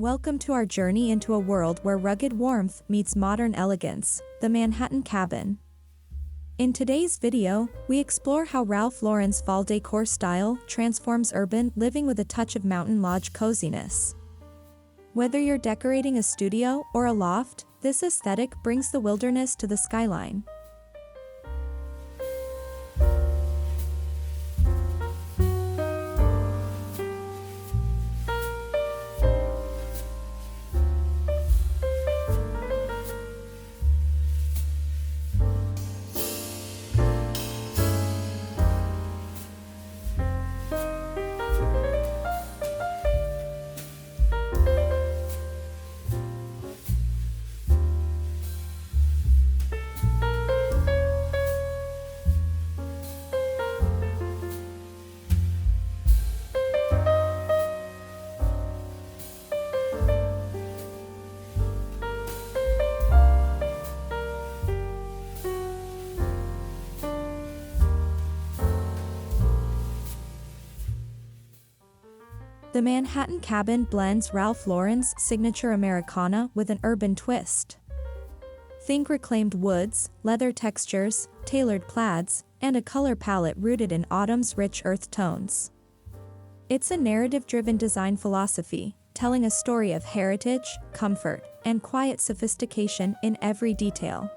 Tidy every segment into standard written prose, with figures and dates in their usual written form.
Welcome to our journey into a world where rugged warmth meets modern elegance, the Manhattan Cabin. In today's video, we explore how Ralph Lauren's fall decor style transforms urban living with a touch of mountain lodge coziness. Whether you're decorating a studio or a loft, this aesthetic brings the wilderness to the skyline. The Manhattan Cabin blends Ralph Lauren's signature Americana with an urban twist. Think reclaimed woods, leather textures, tailored plaids, and a color palette rooted in autumn's rich earth tones. It's a narrative-driven design philosophy, telling a story of heritage, comfort, and quiet sophistication in every detail.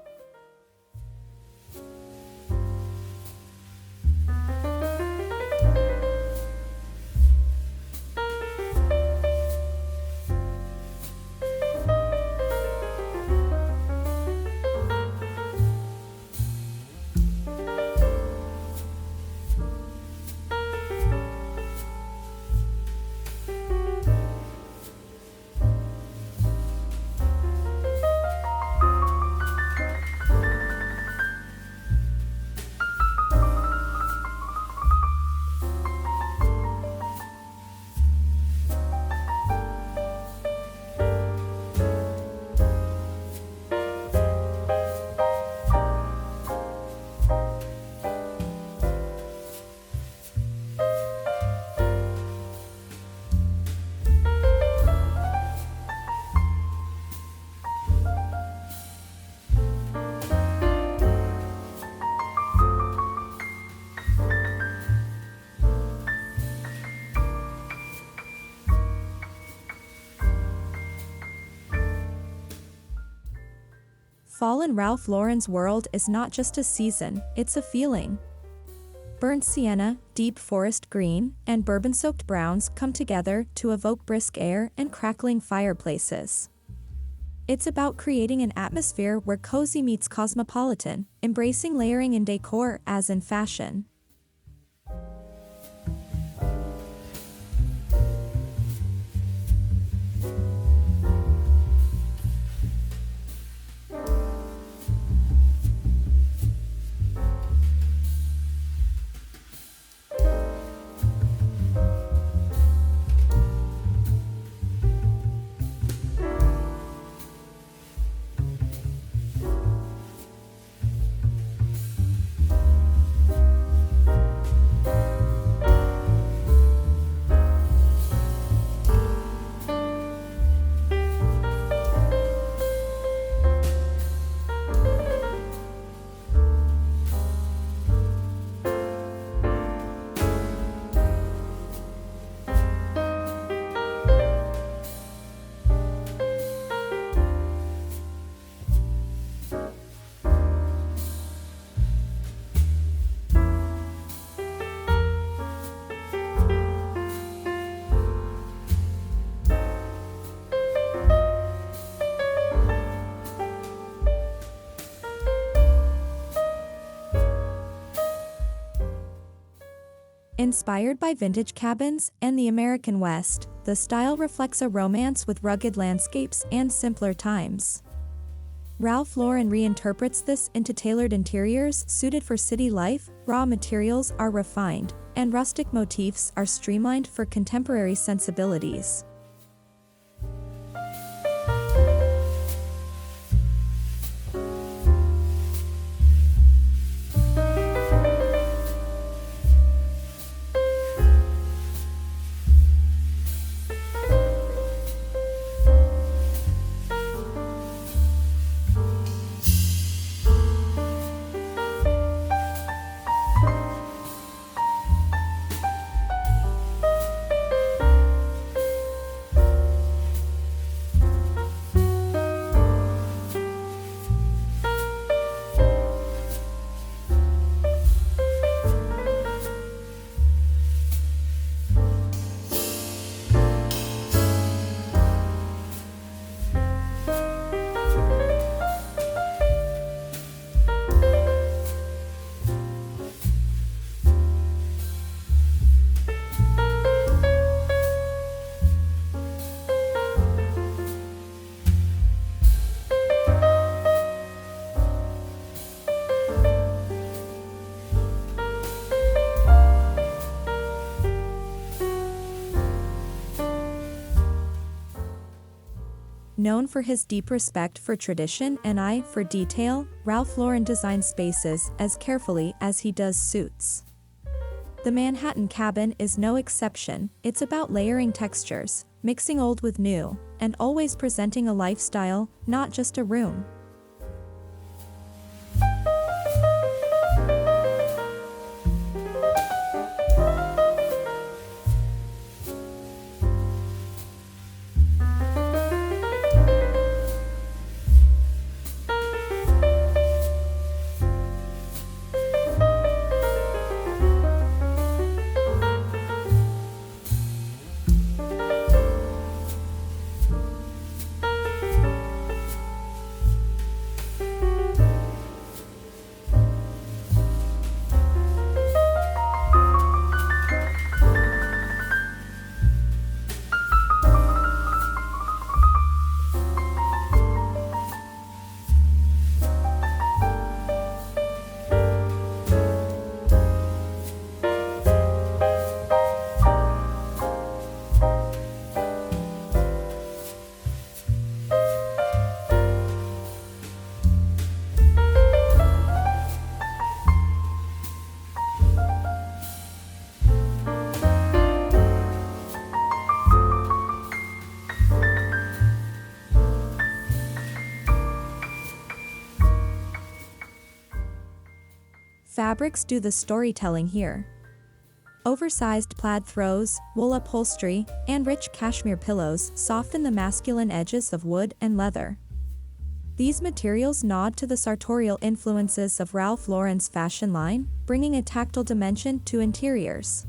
Fall in Ralph Lauren's world is not just a season, it's a feeling. Burnt sienna, deep forest green, and bourbon-soaked browns come together to evoke brisk air and crackling fireplaces. It's about creating an atmosphere where cozy meets cosmopolitan, embracing layering in decor as in fashion. Inspired by vintage cabins and the American West, the style reflects a romance with rugged landscapes and simpler times. Ralph Lauren reinterprets this into tailored interiors suited for city life, raw materials are refined, and rustic motifs are streamlined for contemporary sensibilities. known for his deep respect for tradition and eye for detail, Ralph Lauren designs spaces as carefully as he does suits. The Manhattan cabin is no exception. It's about layering textures, mixing old with new, and always presenting a lifestyle, not just a room. Fabrics do the storytelling here. Oversized plaid throws, wool upholstery, and rich cashmere pillows soften the masculine edges of wood and leather. These materials nod to the sartorial influences of Ralph Lauren's fashion line, bringing a tactile dimension to interiors.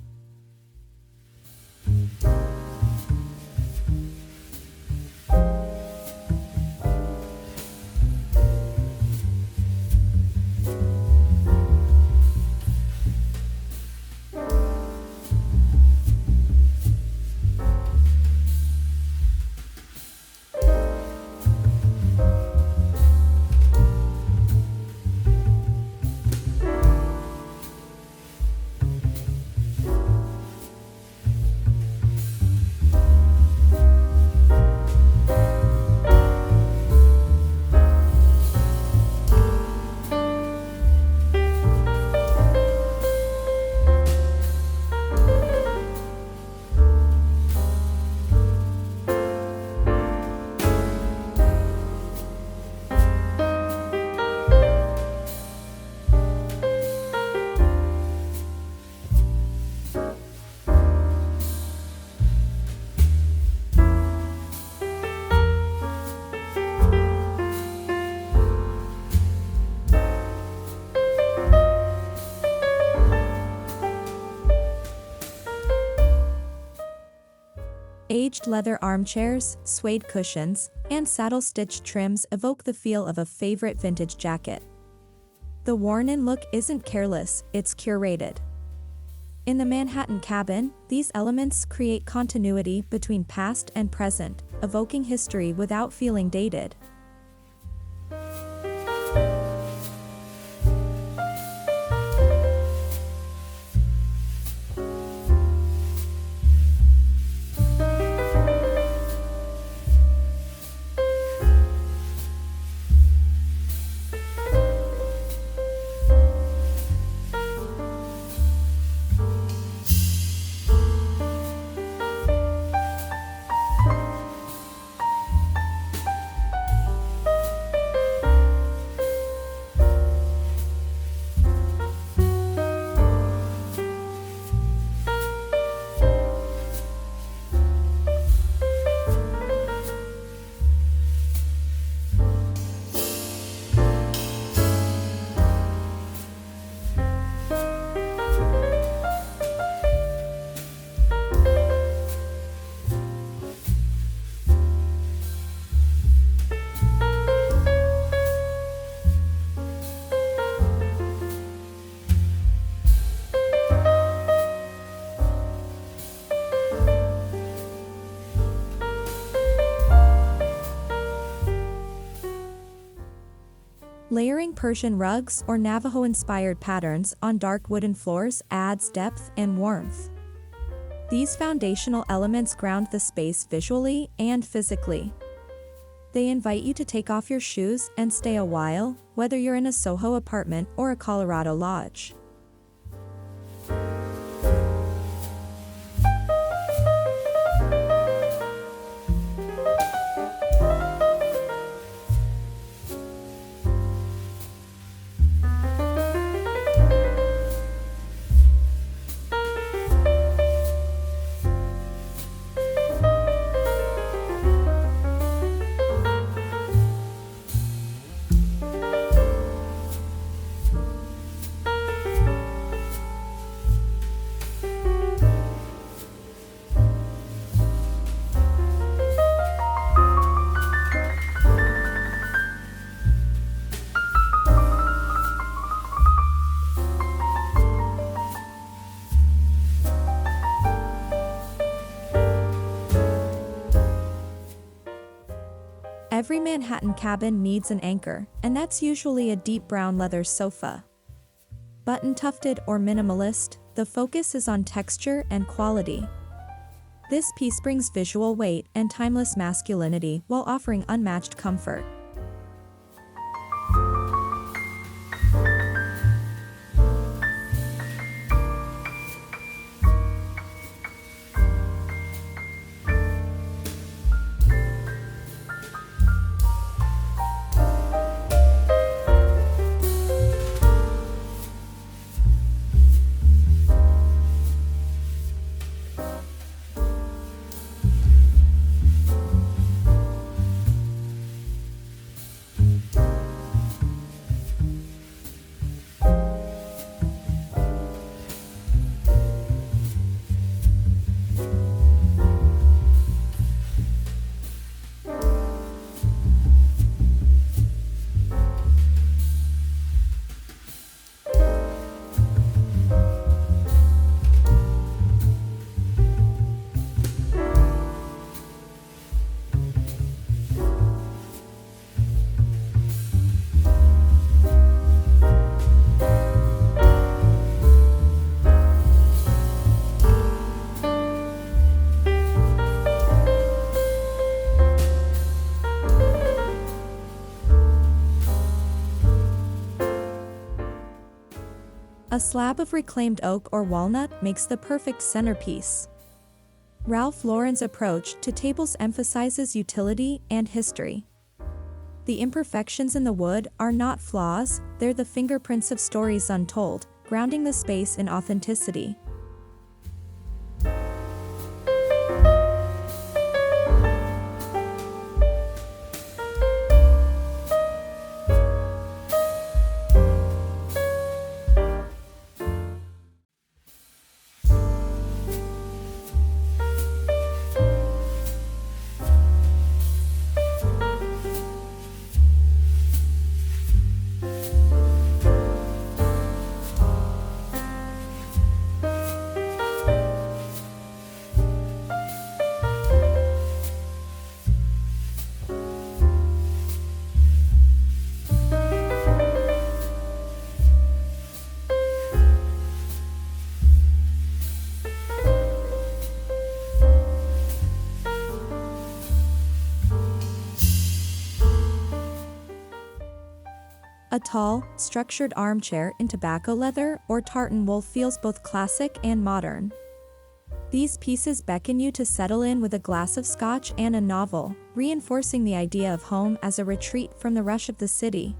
Aged leather armchairs, suede cushions, and saddle-stitched trims evoke the feel of a favorite vintage jacket. The worn-in look isn't careless, it's curated. In the Manhattan cabin, these elements create continuity between past and present, evoking history without feeling dated. Layering Persian rugs or Navajo-inspired patterns on dark wooden floors adds depth and warmth. These foundational elements ground the space visually and physically. They invite you to take off your shoes and stay a while, whether you're in a Soho apartment or a Colorado lodge. Every Manhattan cabin needs an anchor, and that's usually a deep brown leather sofa. Button-tufted or minimalist, the focus is on texture and quality. This piece brings visual weight and timeless masculinity while offering unmatched comfort. A slab of reclaimed oak or walnut makes the perfect centerpiece. Ralph Lauren's approach to tables emphasizes utility and history. The imperfections in the wood are not flaws, they're the fingerprints of stories untold, grounding the space in authenticity. A tall, structured armchair in tobacco leather or tartan wool feels both classic and modern. These pieces beckon you to settle in with a glass of scotch and a novel, reinforcing the idea of home as a retreat from the rush of the city.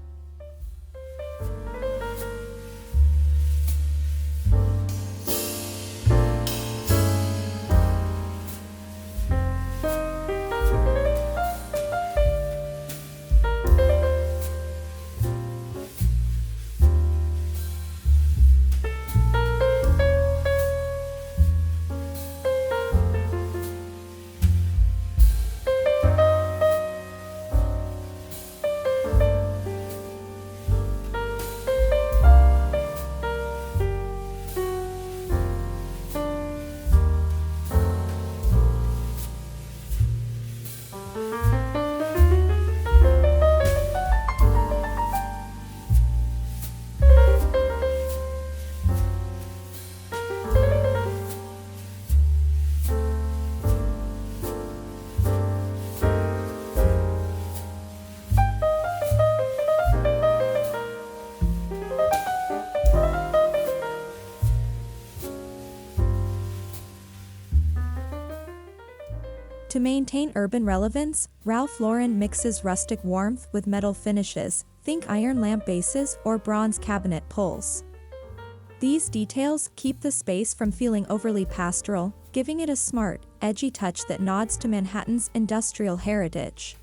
To maintain urban relevance, Ralph Lauren mixes rustic warmth with metal finishes, think iron lamp bases or bronze cabinet pulls. These details keep the space from feeling overly pastoral, giving it a smart, edgy touch that nods to Manhattan's industrial heritage.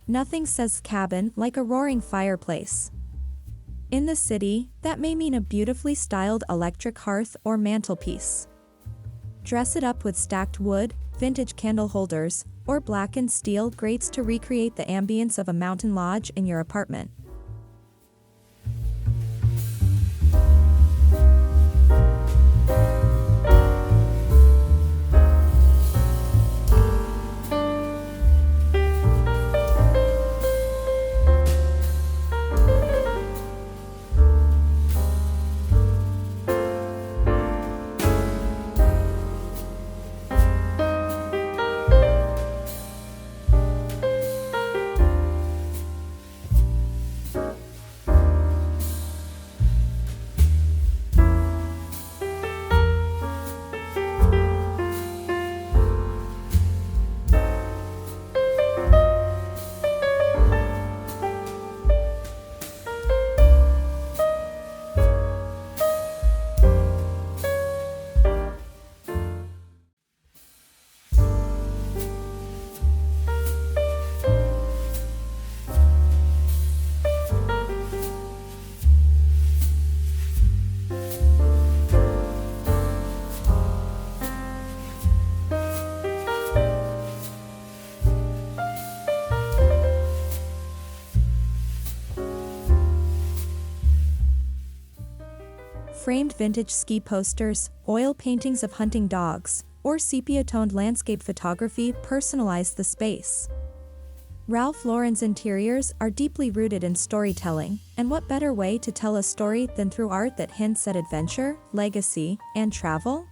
Nothing says cabin like a roaring fireplace. In the city, that may mean a beautifully styled electric hearth or mantelpiece. Dress it up with stacked wood, vintage candle holders, or blackened steel grates to recreate the ambience of a mountain lodge in your apartment. Framed vintage ski posters, oil paintings of hunting dogs, or sepia-toned landscape photography personalize the space. Ralph Lauren's interiors are deeply rooted in storytelling, and what better way to tell a story than through art that hints at adventure, legacy, and travel?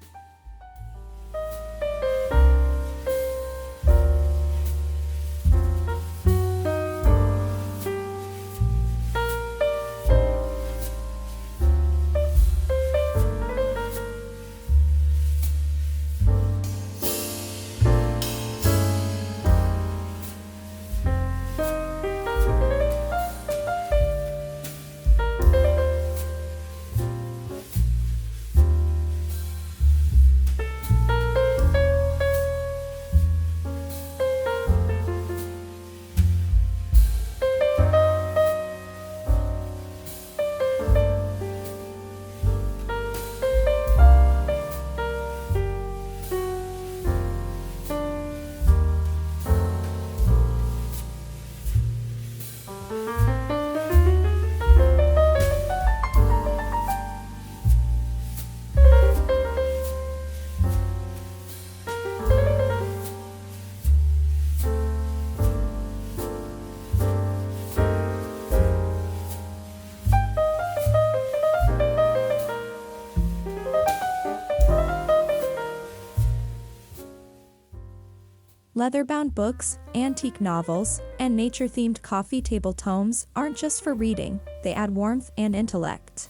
Leather-bound books, antique novels, and nature-themed coffee table tomes aren't just for reading, they add warmth and intellect.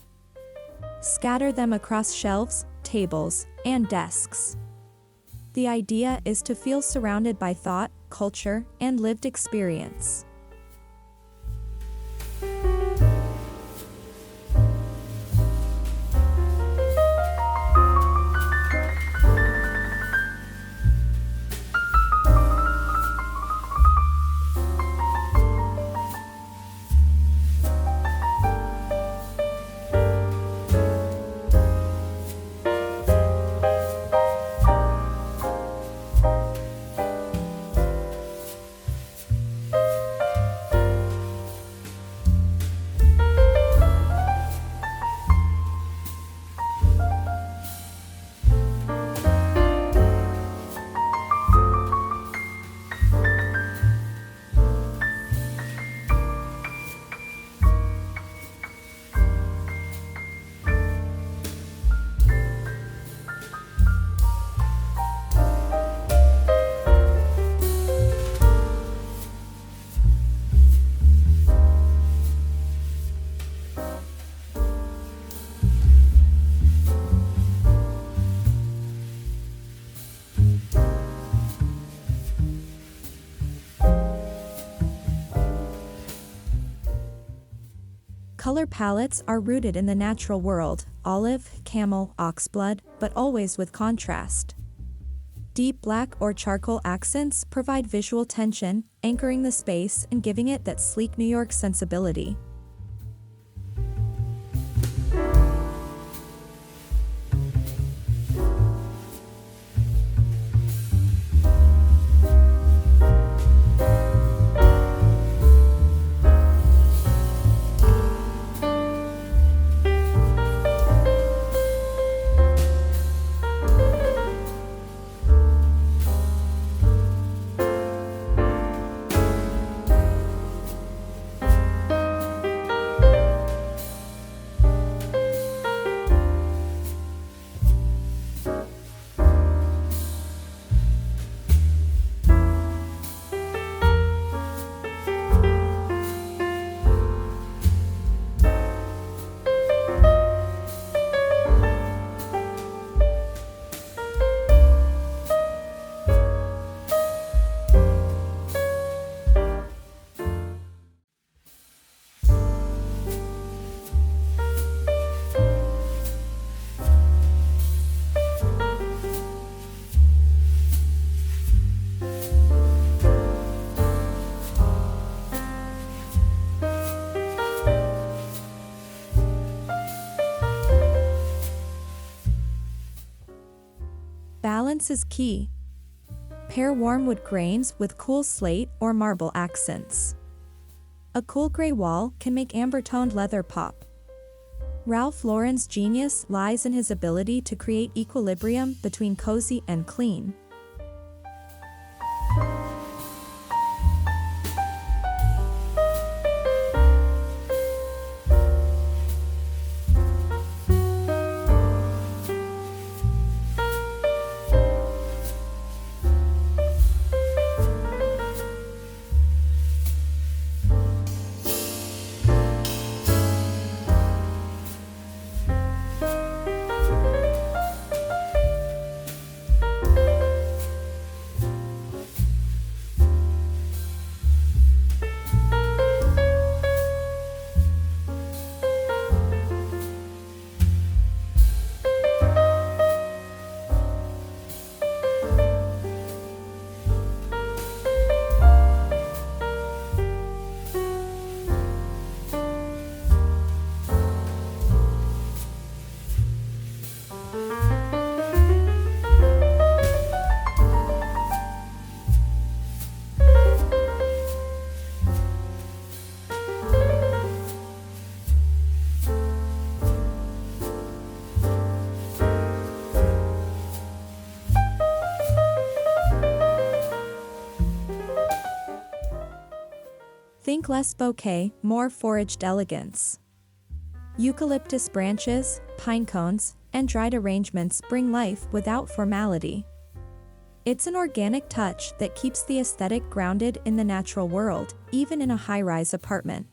Scatter them across shelves, tables, and desks. The idea is to feel surrounded by thought, culture, and lived experience. Color palettes are rooted in the natural world, olive, camel, oxblood, but always with contrast. Deep black or charcoal accents provide visual tension, anchoring the space and giving it that sleek New York sensibility. Balance is key. Pair warm wood grains with cool slate or marble accents. A cool gray wall can make amber-toned leather pop. Ralph Lauren's genius lies in his ability to create equilibrium between cozy and clean. Think less bouquet, more foraged elegance. Eucalyptus branches, pine cones, and dried arrangements bring life without formality. It's an organic touch that keeps the aesthetic grounded in the natural world, even in a high-rise apartment.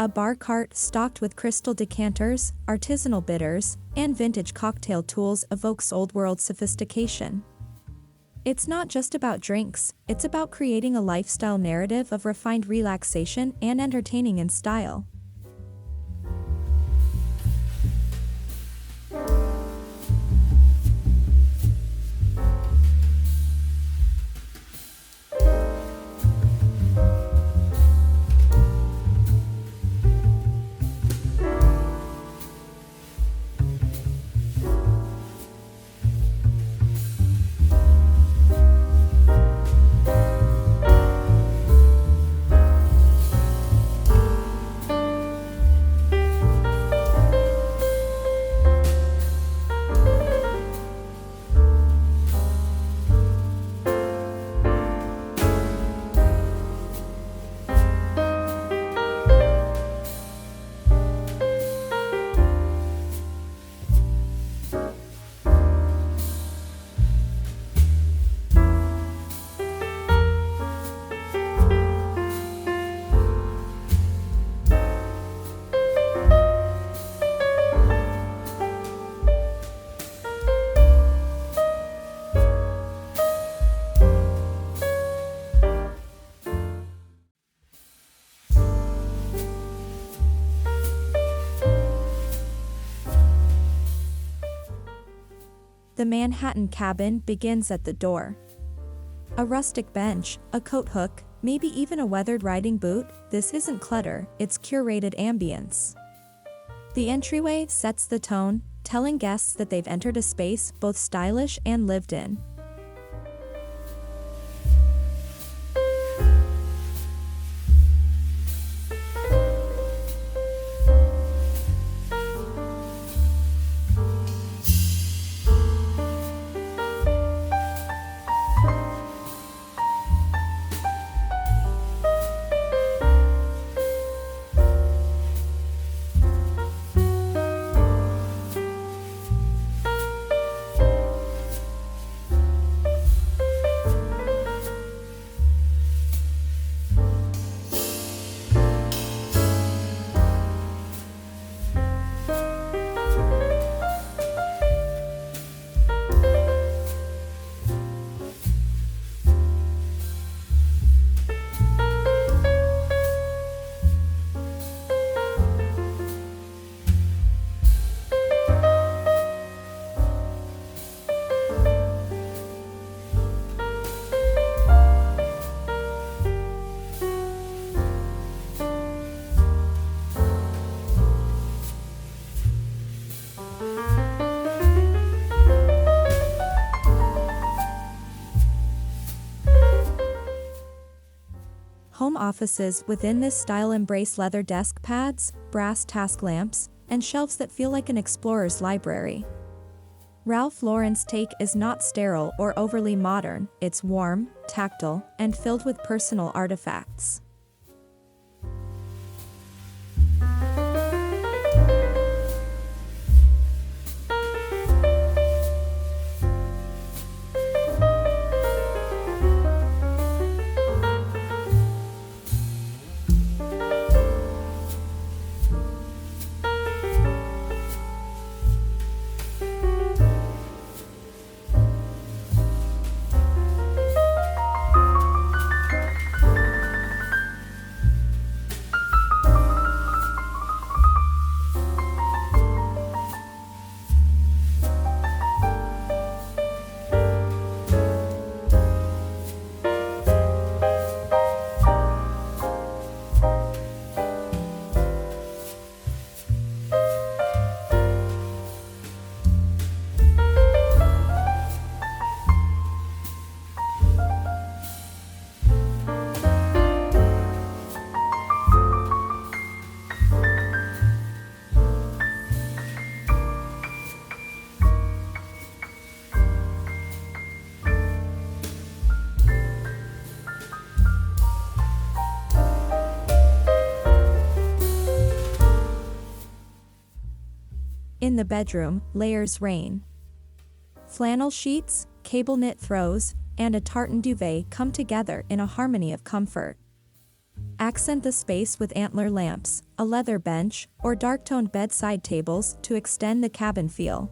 A bar cart stocked with crystal decanters, artisanal bitters, and vintage cocktail tools evokes old-world sophistication. It's not just about drinks, it's about creating a lifestyle narrative of refined relaxation and entertaining in style. The Manhattan cabin begins at the door. A rustic bench, a coat hook, maybe even a weathered riding boot, this isn't clutter, it's curated ambience. The entryway sets the tone, telling guests that they've entered a space both stylish and lived in. Home offices within this style embrace leather desk pads, brass task lamps, and shelves that feel like an explorer's library. Ralph Lauren's take is not sterile or overly modern, it's warm, tactile, and filled with personal artifacts. In the bedroom, layers reign. Flannel sheets, cable knit throws, and a tartan duvet come together in a harmony of comfort. Accent the space with antler lamps, a leather bench, or dark-toned bedside tables to extend the cabin feel.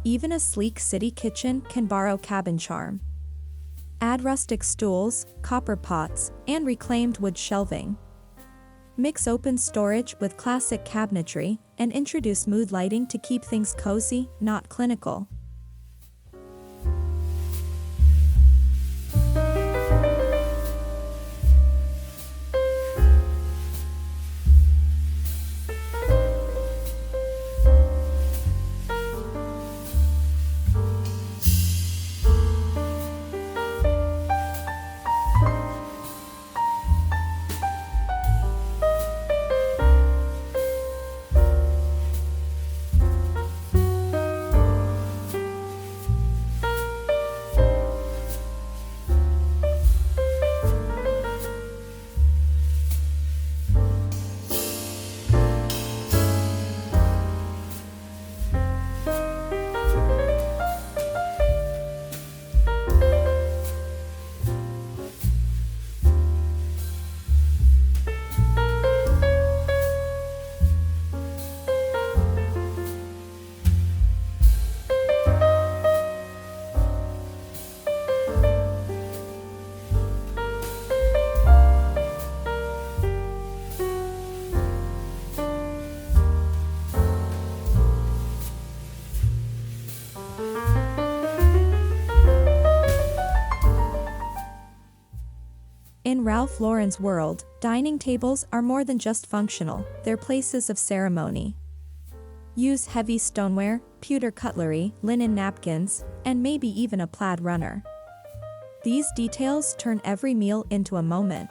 Even a sleek city kitchen can borrow cabin charm. Add rustic stools, copper pots, and reclaimed wood shelving. Mix open storage with classic cabinetry, and introduce mood lighting to keep things cozy, not clinical. In Ralph Lauren's world, dining tables are more than just functional, they're places of ceremony. Use heavy stoneware, pewter cutlery, linen napkins, and maybe even a plaid runner. These details turn every meal into a moment.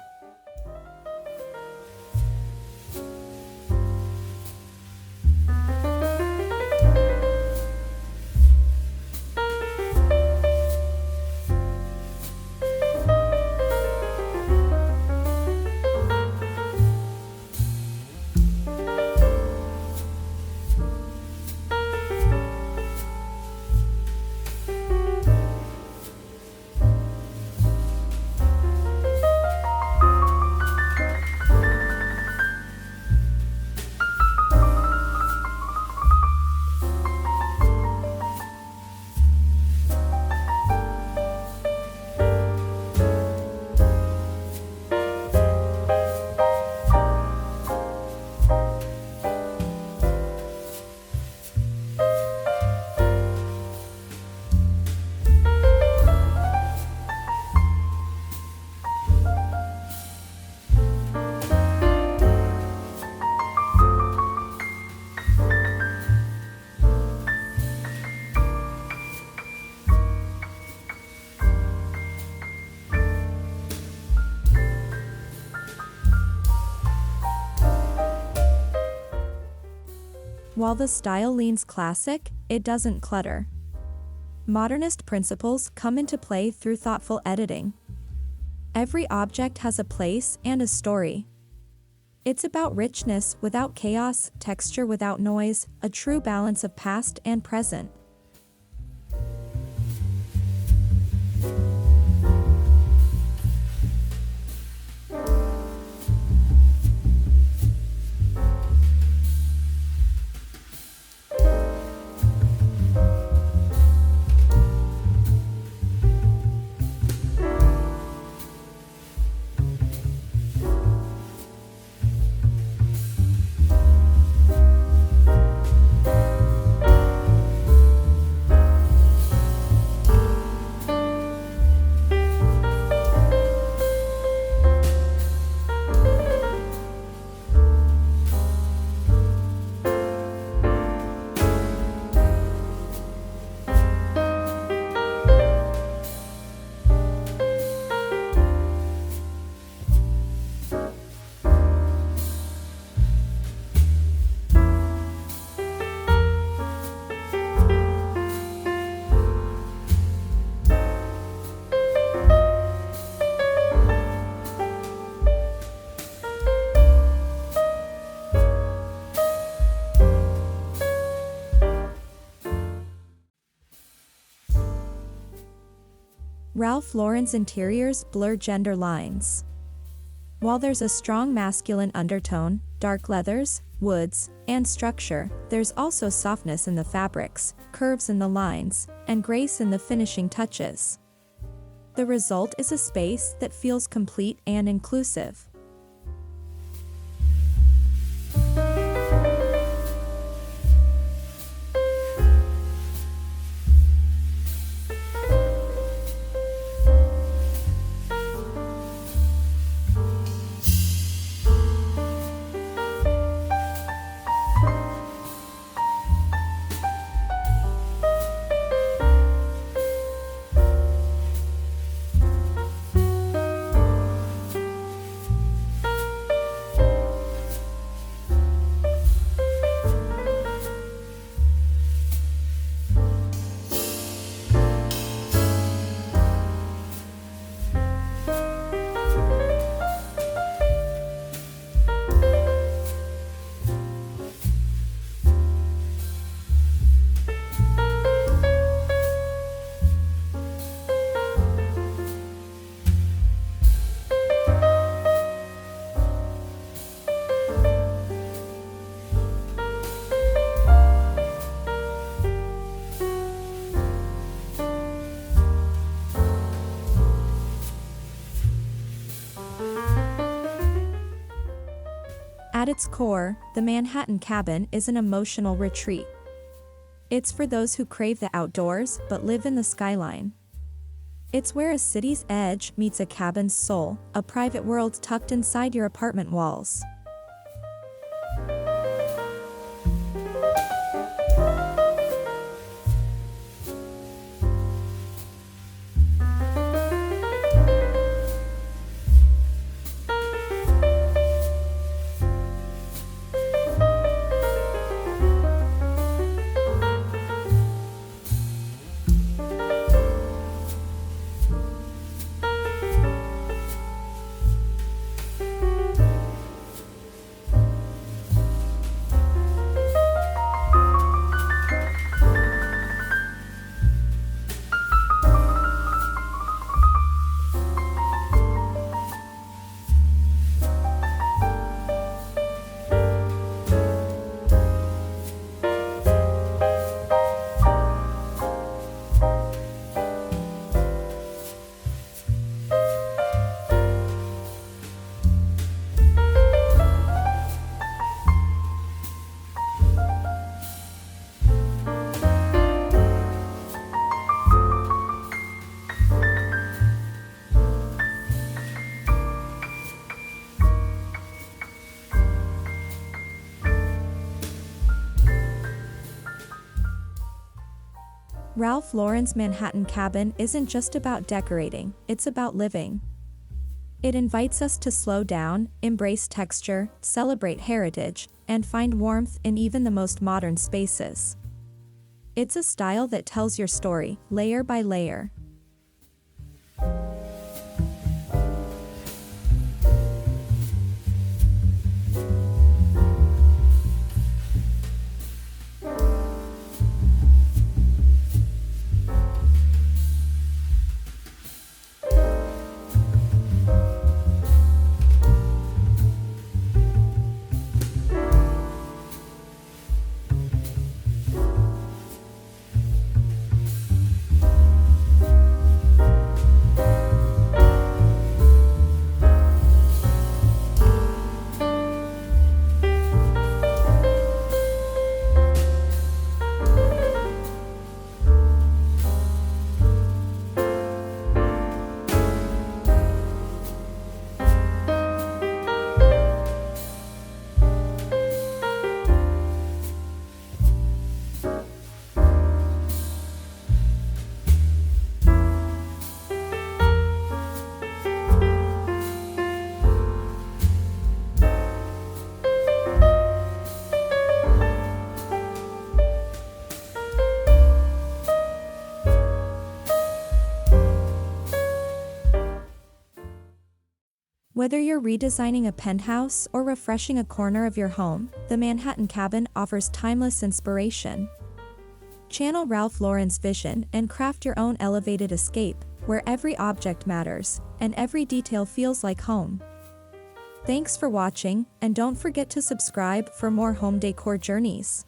While the style leans classic, it doesn't clutter. Modernist principles come into play through thoughtful editing. Every object has a place and a story. It's about richness without chaos, texture without noise, a true balance of past and present. Ralph Lauren's interiors blur gender lines. While there's a strong masculine undertone, dark leathers, woods, and structure, there's also softness in the fabrics, curves in the lines, and grace in the finishing touches. The result is a space that feels complete and inclusive. At its core, the Manhattan cabin is an emotional retreat. It's for those who crave the outdoors but live in the skyline. It's where a city's edge meets a cabin's soul, a private world tucked inside your apartment walls. Ralph Lauren's Manhattan cabin isn't just about decorating, it's about living. It invites us to slow down, embrace texture, celebrate heritage, and find warmth in even the most modern spaces. It's a style that tells your story, layer by layer. Whether you're redesigning a penthouse or refreshing a corner of your home, the Manhattan cabin offers timeless inspiration. Channel Ralph Lauren's vision and craft your own elevated escape, where every object matters, and every detail feels like home. Thanks for watching, and don't forget to subscribe for more home decor journeys.